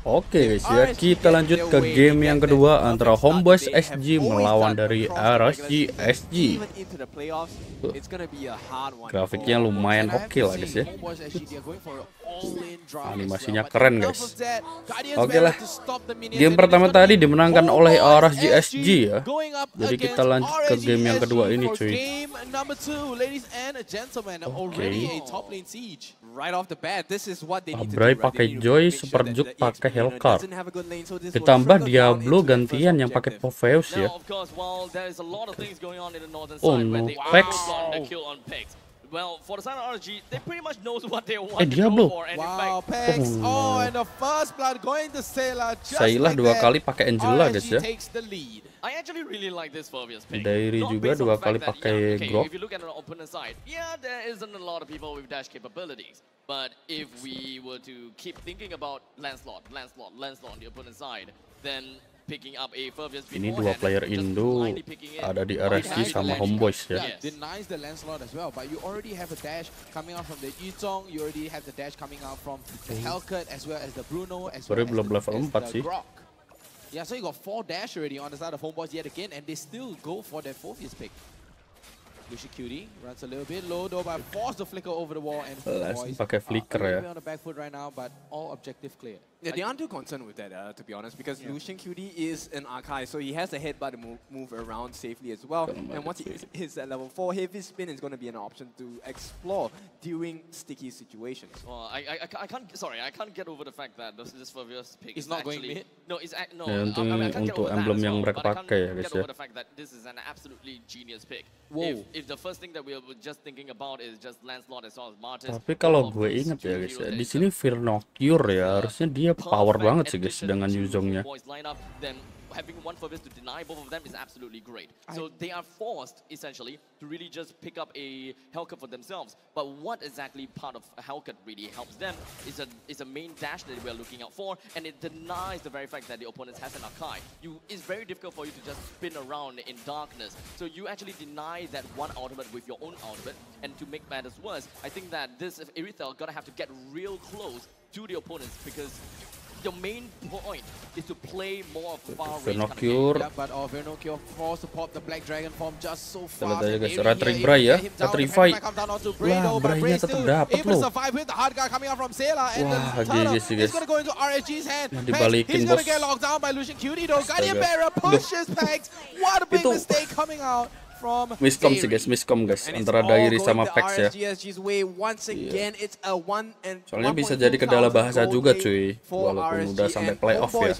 Oke guys ya, kita lanjut ke game yang kedua antara Homebois SG melawan dari RSG SG. Grafiknya lumayan oke lah guys ya. Animasinya keren guys. Oke lah. Game pertama tadi dimenangkan oleh RSG SG ya. Jadi kita lanjut ke game yang kedua ini cuy. Oke. Abrai pakai Joy, Super Juke pakai Hellcar. Ditambah Diablo gantian yang pakai Poveus ya. Oh no, Pex. Well, for the side of RG, they pretty much knows what they want Diablo. for, and wow, Pex. Oh, and the first blood going to Sailor. Saylah dua kali pakai Angela guys ya. I actually really like this Phobius pick. Dairi juga dua kali pakai Grok. If you look at the opponent side, yeah, there isn't a lot of people with dash capabilities. But if we were to keep thinking about Lancelot on the opponent side, then picking up a Phobius. Ini dua player Indo ada di RSG sama Homebois ya. Denies the Lancelot as well, but you already have a dash coming out from the Yuzong, you already have the dash coming out from the Hellcat as well as the Bruno as well as belum level 4 sih. Grok. Yeah, so you got 4 dash already on the side of Homebois yet again, and they still go for their Phobius pick. Lucy Cutie runs a little bit low though, but forced the flicker over the wall, and Homebois pakai flicker ya. on the back foot right now, but all objective clear. Yeah, they aren't too concerned with that, to be honest, because Lucian Cutie is an Archive, so he has a headbutt to move around safely as well. And once he hits at level 4, heavy spin is going to be an option to explore during sticky situations. Well, I can't get over the fact that this Phobius pick is not actually, going mid. No, it's no. Ya, I can't get untuk over that emblem as yang well, mereka but I pakai ya can't guys get ya. over the fact that this is an absolutely genius pick. If the first thing that we were just thinking about is just Lancelot as well as Martis. Tapi kalau gue inget ya guys ya, di sini Cure ya, harusnya dia power banget sih guys dengan Yuzongnya. Then having one Phobius to deny both of them is absolutely great. So they are forced essentially to really just pick up a Hellcat for themselves. But what exactly part of a Hellcat really helps them is a main dash that we are looking out for, and it denies the very fact that the opponent has an Archive. It's very difficult for you to just spin around in darkness. So you actually deny that one ultimate with your own ultimate, and to make matters worse, I think that this Irithel gonna have to get real close to the opponents, because the main point is to play more of far range. Cure. Yeah, but Cure forced to pop the Black Dragon form just so fast. Lihat aja guys, Retrik Bray ya, Retrify. Wah, Braynya tetap dapat loh. Wah, GG sih guys. Nah, dibalikin bos. Itu miskom sih guys, miskom guys antara Dairi sama Pex ya. Soalnya bisa jadi kendala bahasa juga cuy, walaupun udah sampai playoff ya.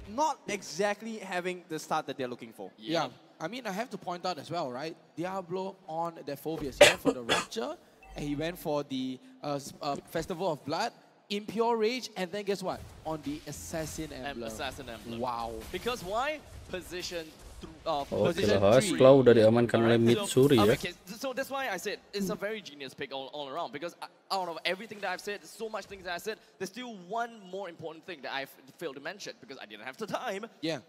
Not exactly having the start that they're looking for. Yeah, I mean I have to point out as well, right? Diablo on their Phobius, he went for the Rapture, and he went for the Festival of Blood, Impure Rage, and then guess what? On the Assassin Emblem. Wow. Because why? Position. Oke lah, Claw udah diamankan oleh Mitsuri ya. Okay, so that's why I said it's a very genius pick all around, because out of everything that I've said, so much things that I said, there's still one more important thing that I failed to mention because I didn't have the time. Yeah.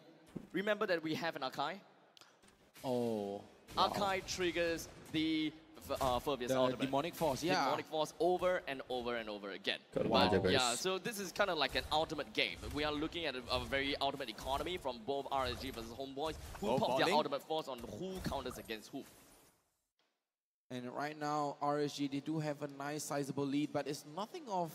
Remember that we have an Archive? Oh. Archive triggers the Phobius ultimate. Demonic Force, yeah. Demonic Force over and over and over again. Wow. Yeah, so this is kind of like an ultimate game. We are looking at a very ultimate economy from both RSG versus Homebois. Who pops their ultimate force on who counters against who. And right now, RSG, they do have a nice sizable lead, but it's nothing of...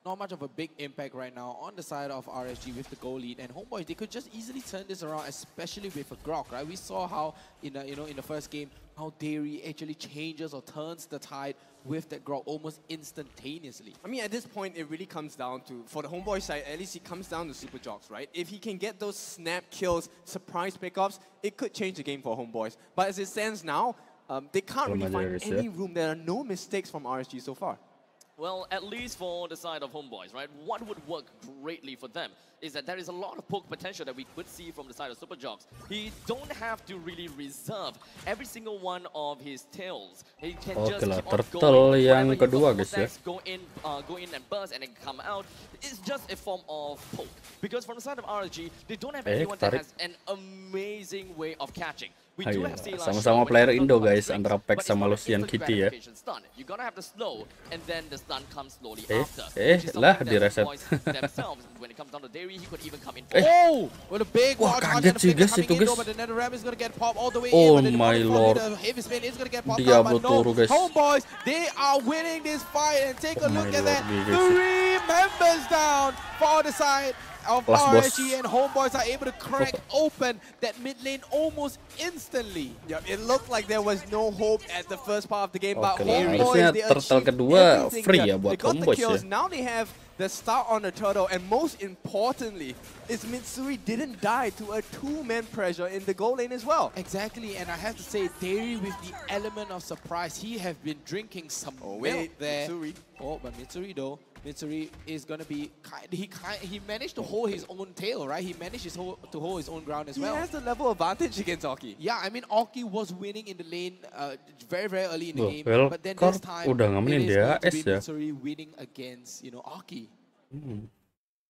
not much of a big impact right now on the side of RSG with the goal lead, and Homebois, they could just easily turn this around, especially with a Grok, right? We saw how in the first game how Dairi actually changes or turns the tide with that Grok almost instantaneously. I mean, at this point, it really comes down to, for the Homeboy side, at least it comes down to Super Jogs, right? If he can get those snap kills, surprise pickups, it could change the game for Homeboys. But as it stands now, they can't really find any room. There are no mistakes from RSG so far. Well, at least for the side of Homebois, right? What would work greatly for them is that there is a lot of poke potential that we could see from the side of Super Jogs. He don't have to really reserve every single one of his tails. He can just keep on going. Yang kedua guys ya. Go in and burst and then come out. It's just a form of poke. Because from the side of RSG, they don't have anyone that has an amazing way of catching. We do have Sailor sama-sama Shot player when it Indo comes down guys, to antara Drake, Pack but it's sama not an Lucian instant Kitty ya. gratification stun. You're gonna have the slow, and then the stun comes slowly after. Lah di reset. Themselves, when it comes down to Dari, he could even come in. Oh, with a big Wah, wall charge kaget and a sih, flicker guys, coming itu, in guys. though, but the nether ram is gonna get popped all the way Oh in. But the my demonic lord. the heavy spin is gonna get popped Diablo out, but no. Toro, guys. Homeboys, they are winning this fight, and take a Oh look my at that. lord, guys. 3 members down for the side of Last RSG, boss. and Homeboys are able to crack open that mid lane almost instantly. Yeah, it looked like there was no hope at the first part of the game, but Oke lah, Homeboys, harusnya they turtle achieved kedua everything free here. ya buat They got the Homeboys kills, ya. now they have the start on the turtle, and most importantly, is Mitsuri didn't die to a 2-man pressure in the goal lane as well. Exactly, and I have to say, Dari with the element of surprise, he have been drinking some Oh milk wait, there. Mitsuri. Oh, but Mitsuri though, Mitsuri is gonna be he managed to hold his own tail, right? He managed to hold his own ground as well. He has the level advantage against Oki. Yeah, I mean Oki was winning in the lane very early in the Loh, game, well, but then Kor this time udah ngamenin it is dia going to AS be ya. Mitsuri winning against Oki.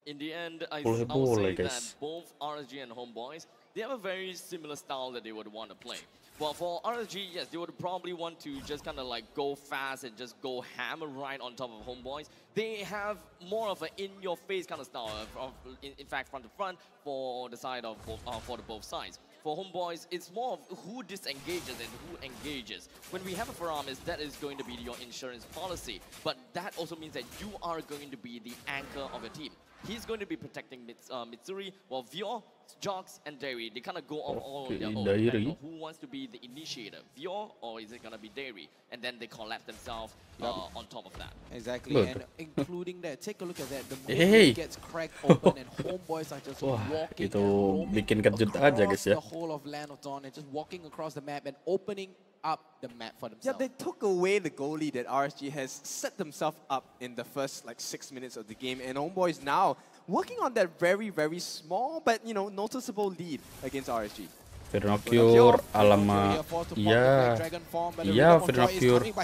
In the end, I Boleh, would say guys. that both RSG and Homeboys, they have a very similar style that they would want to play. Well, for RSG, yes, they would probably want to just kind of like go fast and just go hammer right on top of Homeboys. They have more of an in-your-face kind of style, in fact, front to front for the side of both sides. For Homeboys, it's more of who disengages and who engages. When we have a Faramis, that is going to be your insurance policy. But that also means that you are going to be the anchor of your team. He's going to be protecting Mitsuri, while Vior, Jox, and Dari, they kind of go off all on their own. Depending on who wants to be the initiator, Vior, or is it going to be Dari? And then they collapse themselves on top of that. Exactly, and including that, take a look at that. The Hey. movie gets cracked open, and Homeboys are just Wah, walking itu and roaming bikin kejut aja guys across ya. the whole of Land of Dawn and just walking across the map and opening up the map for Yeah, themselves. they took away the goalie that RSG has set themselves up in the first 6 minutes of the game, and Homeboys now working on that very small but noticeable lead against RSG. Vernocure, alamak, iya, iya Vernocure.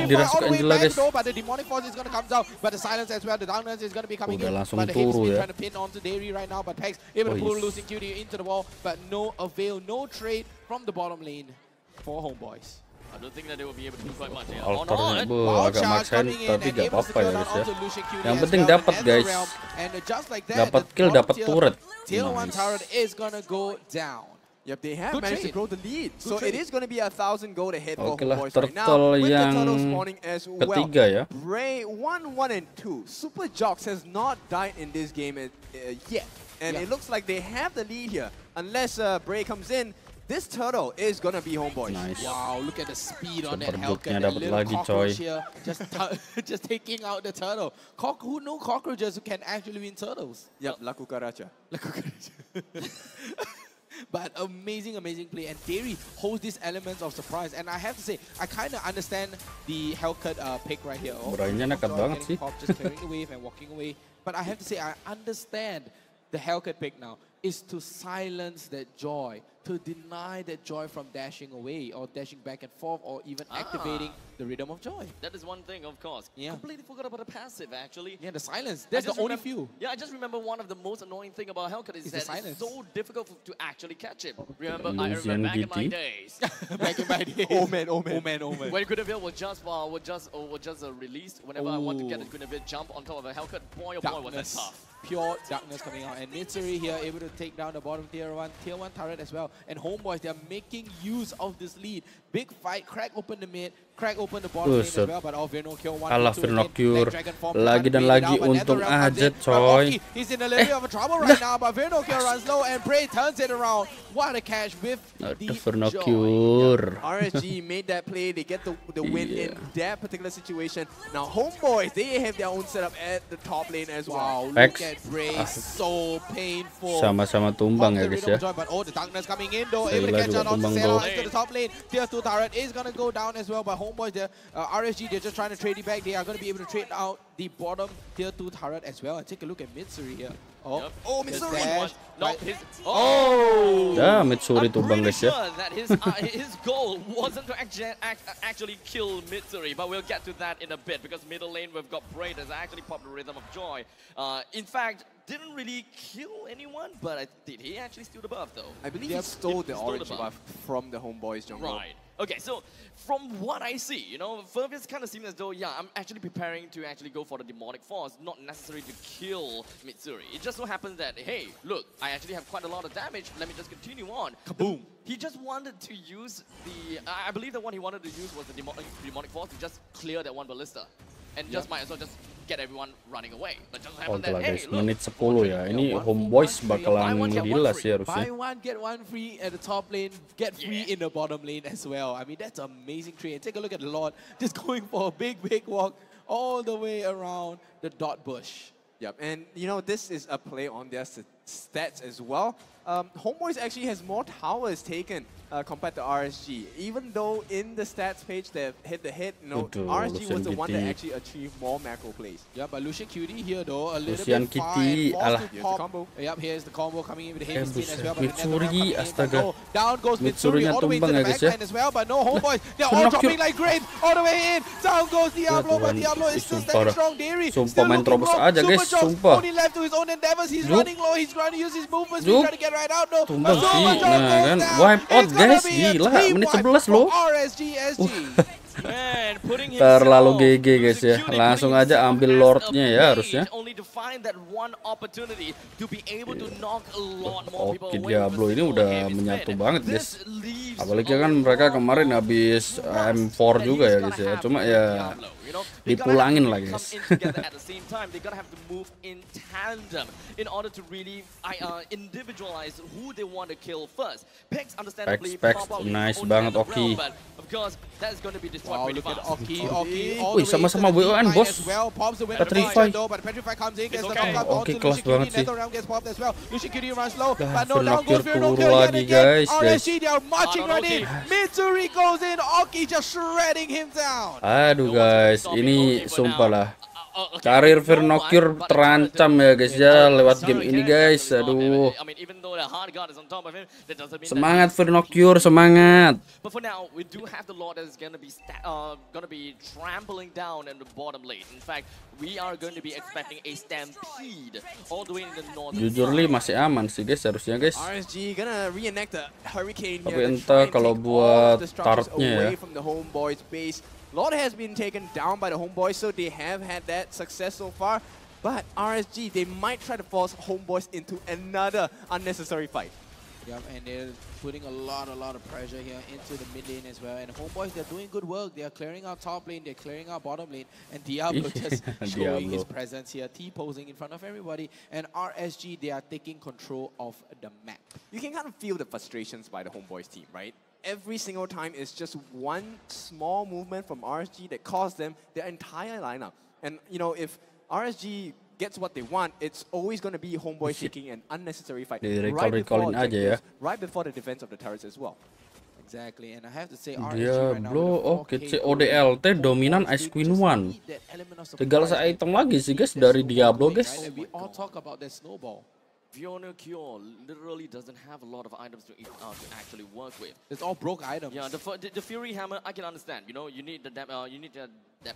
Dirasukin Angela guys. But the demonic force is going to come down, but the silence as well, the darkness is going to be coming in. Langsung But the heavy turu spin ya. trying to pin onto Dari right now, but Pex able to pull losing QD into the wall, but no avail, no trade from the bottom lane for Homeboys. I don't think that they will be able to do quite much here. Altornya Wild agak charge maksain coming in tapi and gak able to apa-apa ya go guys down ya. onto Lucian QD Yang as penting well, dapat and guys. the realm, and just like that, Dapat the kill, top dapat tier- turret. Tier 1 Nice. turret is gonna go down. Yep, they have Good managed to trade. grow the lead. So trade. it is going to be 1,000 gold ahead for Oke lah, Homeboys right now. turtle With the yang turtle spawning as well. ketiga ya. Bray 1, 1, and 2. Super Jox has not died in this game yet. And it looks like they have the lead here. Unless Bray comes in, this turtle is going to be Homeboys. Nice. Wow, look at the speed on that Super Hellcat. Duke-nya That dapat little lagi, cockroach coy. here, just taking out the turtle. Who knew cockroaches can actually win turtles? Yep, Laku Karacha. But amazing play, and Dari holds these elements of surprise. And I have to say, I kind of understand the Hellcat pick right here. Brainya nekat Joy banget getting sih. popped, just clearing the wave and walking away. But I have to say, I understand the Hellcat pick now is to silence that joy, to deny that joy from dashing away or dashing back and forth or even activating the rhythm of joy. That is one thing, of course. Yeah. Completely forgot about the passive, actually. Yeah, the silence. That's the only few. Yeah, I just remember one of the most annoying thing about Hellcat is It's the that silence. it's so difficult to actually catch him. I remember Lucian back in my GT. days. Back in my days. Oh man. When Guinevere was just released, whenever I want to get a Guinevere jump on top of a Hellcat, boy oh boy was that tough. Pure darkness coming out, and Mitsuri here able to take down the bottom tier 1 turret as well. And Homeboys, they are making use of this lead. Big fight, crack open the mid, crack open the bottom lane as well. But Vernocure Kalah Vernocure lagi dan lagi, untung aja coy. He's in a little bit of trouble right now, but Vernocure runs low and Bray turns it around. What a catch with the Vernocure. RSG made that play. They get the win in that particular situation. Now Homeboys, they have their own setup at the top lane as well. Wow, look at Bray, so painful. Sama-sama tumbang ya guys ya. But the darkness coming in though, Sekali able to catch lagi out on tumbang Sarah tuh. into the top lane. Tier 2 turret is going to go down as well, but Homeboys, RSG, they're just trying to trade it back. They are going to be able to trade out the bottom tier 2 turret as well. And take a look at Mitsuri here. Yep. Oh, the Mitsuri! dash, No, right. Ya, Mitsuri tumbang guys ya. Sure that his goal wasn't to actually kill Mitsuri, but we'll get to that in a bit because middle lane we've got Bray that's actually popped the Rhythm of Joy. In fact, didn't really kill anyone, but did he actually steal the buff though? I believe he stole the orange buff from the Homeboys jungle. Right. Okay, so from what I see, you know, Fergus kind of seems as though, yeah, I'm actually preparing to actually go for the demonic force, not necessarily to kill Mitsuri. It just so happens that, hey, look, I actually have quite a lot of damage. Let me just continue on. Kaboom! He just wanted to use the, I believe the one he wanted to use was the demonic force to just clear that one ballista. And just might as well just get everyone running away. But just happen that, hey, look, menit 10 ya. Ini Homebois bakalan gila sih harusnya. Buy one, get one free at the top lane, get free in the bottom lane as well. I mean, that's amazing trade. And take a look at the Lord, just going for a big walk all the way around the dot bush. Yep, and you know, this is a play on their stats as well. Homeboys actually has more towers taken compared to RSG. Even though in the stats page they hit the hit, you know, RSG was the one that actually achieved more macro plays. Yeah, but Lucian Cutie here though, a little Lucian bit Kitty, far, Here's the combo. Yep, here's the combo coming in with the heavy spin as well. But Mitsuri, astaga. Down goes Mitsuri all the way to the backline as well, but no Homeboys. They're all dropping like great all the way in. Down goes Diablo, but Diablo is still standing strong. Dairy still main terobos aja guys, sumpah. Only left to his own endeavors. He's running low. He's trying to use his movements. He's trying to get right out. No, tumbang sih, nah kan, wipe out guys, gila, menit 11 loh. Terlalu GG guys ya, langsung aja ambil Lordnya ya harusnya. Oke, Diablo ini udah menyatu banget guys. Apalagi kan mereka kemarin habis M4 juga ya guys ya, cuma ya dipulangin lah guys. Pex, nice banget Oki. Wow, look at Oki. Wih, sama-sama WON bos. Petrify. Oki kelas banget sih. Vernocur turun lagi guys. Aduh guys, ini sumpah lah. Karir Vernocur terancam ya guys ya lewat game ini guys. Aduh. Semangat Vernocur, semangat. Jujur li masih aman sih guys harusnya guys. Tapi entah kalau buat tartnya ya. Lord has been taken down by the Homeboys, so they have had that success so far. But RSG, they might try to force Homeboys into another unnecessary fight. Yep, and they're putting a lot of pressure here into the mid lane as well. And Homeboys, they're doing good work. They are clearing out top lane, they're clearing out bottom lane. And Diablo just showing his presence here, T-posing in front of everybody. And RSG, they are taking control of the map. You can kind of feel the frustrations by the Homeboys team, right? Every single time it's just one small movement from RSG that costs them their entire lineup. And you know, if RSG gets what they want, it's always going to be Homeboy taking an unnecessary fight right before the defense of the turrets as well. Exactly, and I have to say Diablo, oke, CODLT dominan Ice Queen 1. Tinggal se-item lagi sih guys dari Diablo guys. We all talk about that snowball. Cure literally doesn't have a lot of items to actually work with. It's all broke items. Yeah, the Fury Hammer, I can understand. You know, you need that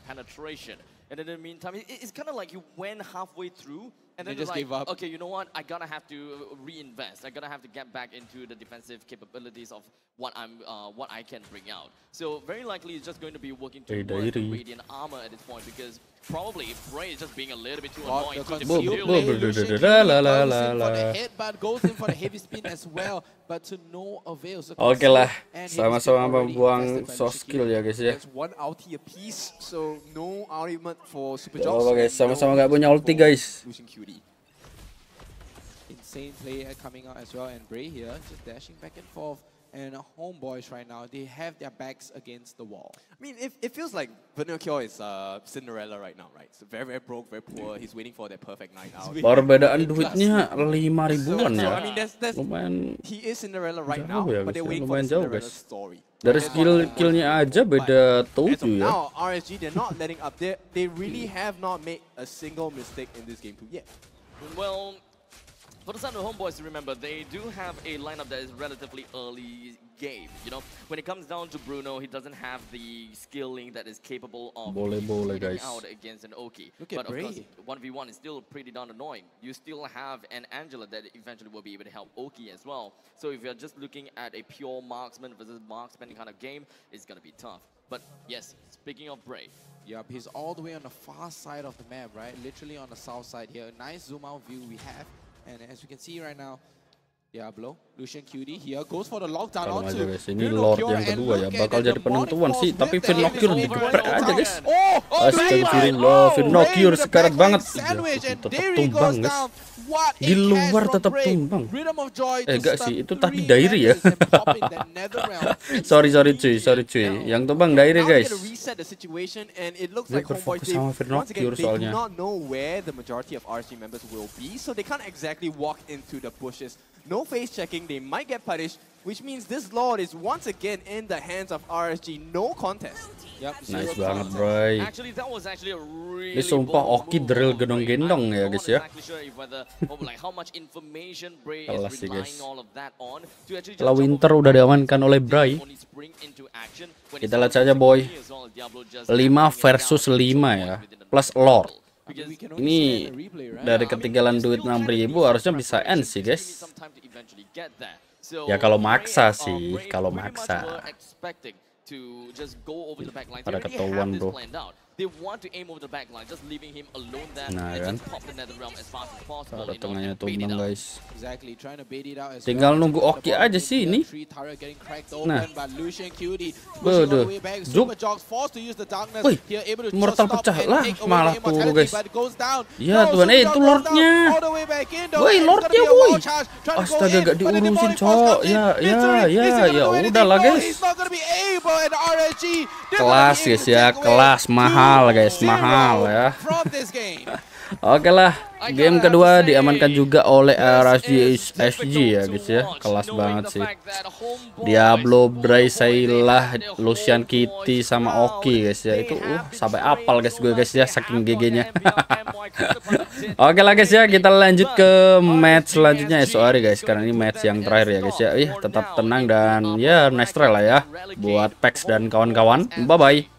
penetration, and in the meantime, it's kind of like you went halfway through, and then just like, gave up. Okay, you know what? I gotta have to reinvest. I gotta have to get back into the defensive capabilities of what I can bring out. So very likely, it's just going to be working towards the Radiant Armor at this point because probably Bray is just being a little bit too annoying. The headbutt goes in for the heavy spin as well, but to no avail. Oke lah, sama-sama membuang soft skill ya guys ya. One ulti a piece, so no ultimate for Super Jobs. Oh guys, sama-sama nggak punya ulti guys. Insane play coming out as well, and Bray here just dashing back and forth. And Homeboys right now, they have their backs against the wall. I mean, it feels like Vernocur is Cinderella right now, right? So very broke, very poor. He's waiting for that perfect night out. Perbedaan duitnya 5.000-an ya. I mean, lumayan he is Cinderella right now, ya, but they're waiting for the Cinderella story. Dari skill-skillnya aja beda 7 ya. Now, RSG, they're not letting up. They really have not made a single mistake in this game yet. Well, For the side of Homebois, remember, they do have a lineup that is relatively early game. You know, when it comes down to Bruno, he doesn't have the skilling that is capable of Boleh, out against an Oki. Look at But of course, Bray. 1v1 is still pretty darn annoying. You still have an Angela that eventually will be able to help Oki as well. So if you're just looking at a pure marksman versus marksman kind of game, it's going to be tough. But yes, speaking of Bray. Yep, he's all the way on the far side of the map, right? Literally on the south side here. Nice zoom out view we have. And as you can see right now, Diablo, Lucian QD here goes for the lockdown Kalem aja onto guys, ini Lord yang kedua ya, bakal jadi penentuan sih, tapi Finocure digeprek aja guys. Astagfirullah, Finocure sekarat banget. Tetap tumbang guys. Di luar tetap tumbang. Enggak sih, itu tadi Dairi ya. sorry cuy. Yang tumbang Dairi guys. Dia berfokus sama Finocure soalnya. No face checking, they might get punished, which means this Lord is once again in the hands of RSG. No contest. Yep, Nice banget, bro. Actually, that was actually a really Ini sumpah Oki drill gendong-gendong ya guys ya. Setelah Winter udah diamankan oleh Bray, kita lihat saja boy. 5 versus 5 ya, plus Lord. Ini dari ketinggalan duit 6.000 harusnya bisa end sih guys. Ya kalau maksa sih, kalau maksa. Pada ketahuan bro. Nah kan, ada tengahnya tumbang guys. Tinggal nunggu Oki aja sih ini. Nah, waduh, Zup. Wih, mortal pecah lah, malah turu guys. Ya Tuhan, itu Lordnya. Woi, Lordnya woi. Astaga, gak diurusin cowok. Ya udahlah guys. Kelas guys ya, kelas mahal guys, mahal ya. Oke lah, game kedua diamankan juga oleh RSG SG ya guys ya, kelas banget sih. Diablo, Bray, Saylah, Lucian Kitty sama Oki guys ya, itu sampai apal guys gue guys ya, saking GG-nya. Oke lah guys ya, kita lanjut ke match selanjutnya sorry guys, karena ini match yang terakhir ya guys ya. Tetap tenang dan ya nice try lah ya buat Pax dan kawan-kawan. Bye bye.